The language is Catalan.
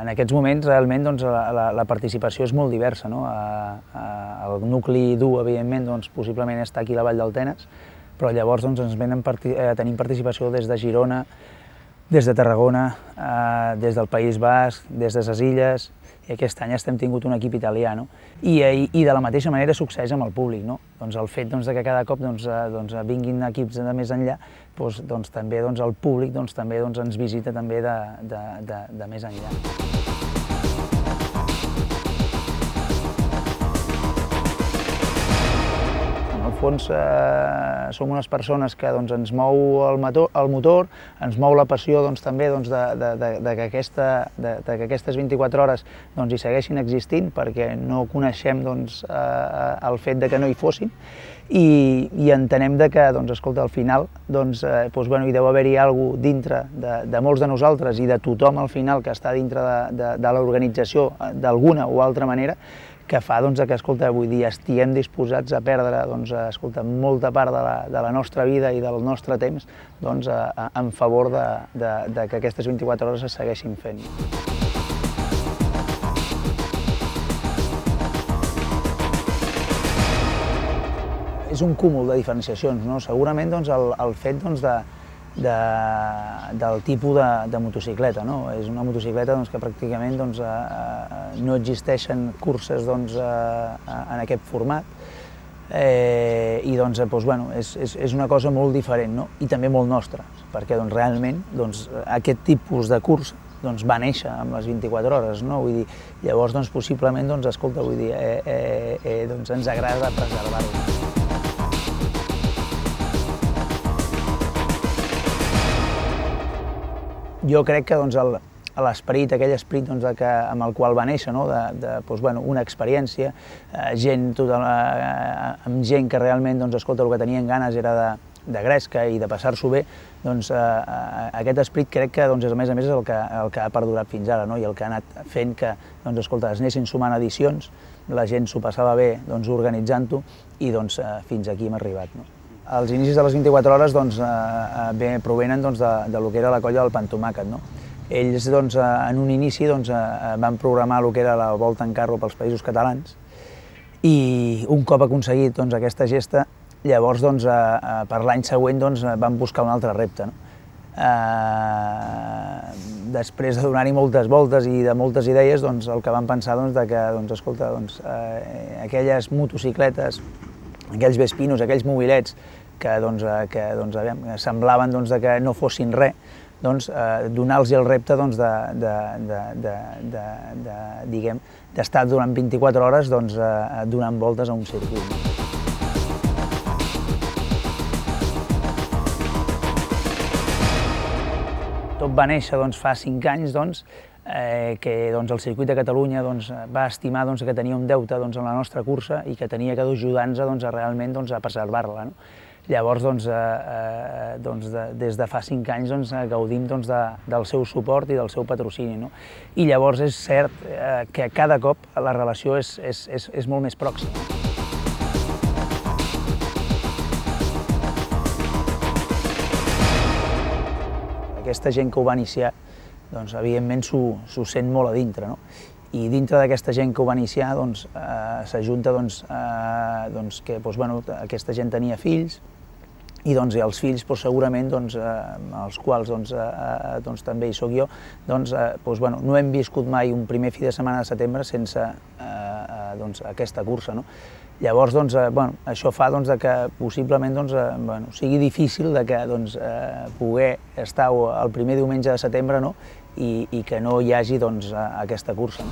En aquests moments, realment, doncs, la participació és molt diversa. No? El nucli dur, evidentment, doncs, possiblement està aquí a la Vall del Tenes, però llavors doncs, tenim participació des de Girona, des de Tarragona, des del País Basc, des de les Illes, i aquest any hem tingut un equip italià. No? I de la mateixa manera succeeix amb el públic. No? Doncs el fet que cada cop vinguin equips de més enllà, doncs, també el públic també ens visita també de més enllà. En el fons, som unes persones que ens mou el motor, ens mou la passió també que aquestes 24 hores hi segueixin existint, perquè no coneixem el fet que no hi fossin, i entenem que, escolta, al final hi deu haver-hi alguna cosa dintre de molts de nosaltres i de tothom al final que està dintre de l'organització d'alguna o altra manera, que fa que, escolta, vull dir, estiguem disposats a perdre, escolta, molta part de la nostra vida i del nostre temps en favor de que aquestes 24 hores es segueixin fent. És un cúmul de diferenciacions, no? Segurament el fet del tipus de motocicleta. No? És una motocicleta que pràcticament no existeixen curses en aquest format, i és una cosa molt diferent, no? I també molt nostra, perquè realment aquest tipus de cursa va néixer amb les 24 hores, no? Vull dir, llavors possiblement escolta, vull dir, ens agrada preservar-ho. Jo crec que l'esperit, aquell esperit amb el qual va néixer, una experiència, amb gent que realment, escolta, el que tenien ganes era de gresca i de passar-s'ho bé, aquest esperit crec que, a més és el que ha perdurat fins ara, i el que ha anat fent que, escolta, es anessin sumant edicions, la gent s'ho passava bé organitzant-ho, i fins aquí hem arribat. Els inicis de les 24 hores provenen del que era la colla del Pantomàquet. Ells, en un inici, van programar el que era la Volta en carro pels Països Catalans, i un cop aconseguit aquesta gesta, llavors per l'any següent van buscar un altre repte. Després de donar-hi moltes voltes i de moltes idees, el que van pensar que, escolta, aquelles motocicletes, aquells Vespinos, aquells mobilets que semblaven que no fossin res, donar-los el repte d'estar durant 24 hores donant voltes a un circuit. Tot va néixer fa 5 anys, que el circuit de Catalunya va estimar que tenia un deute en la nostra cursa i que tenia que ajudar-nos realment a preservar-la. Llavors, des de fa 5 anys gaudim del seu suport i del seu patrocini. I llavors és cert que cada cop la relació és molt més pròxima. Aquesta gent que ho va iniciar, evidentment s'ho sent molt a dintre, i dintre d'aquesta gent que ho va iniciar s'ajunta que aquesta gent tenia fills, i els fills segurament, els quals també hi soc jo, no hem viscut mai un primer fi de setmana de setembre sense aquesta cursa. Llavors, això fa que possiblement sigui difícil poder estar el primer diumenge de setembre i que no hi hagi aquesta cursa.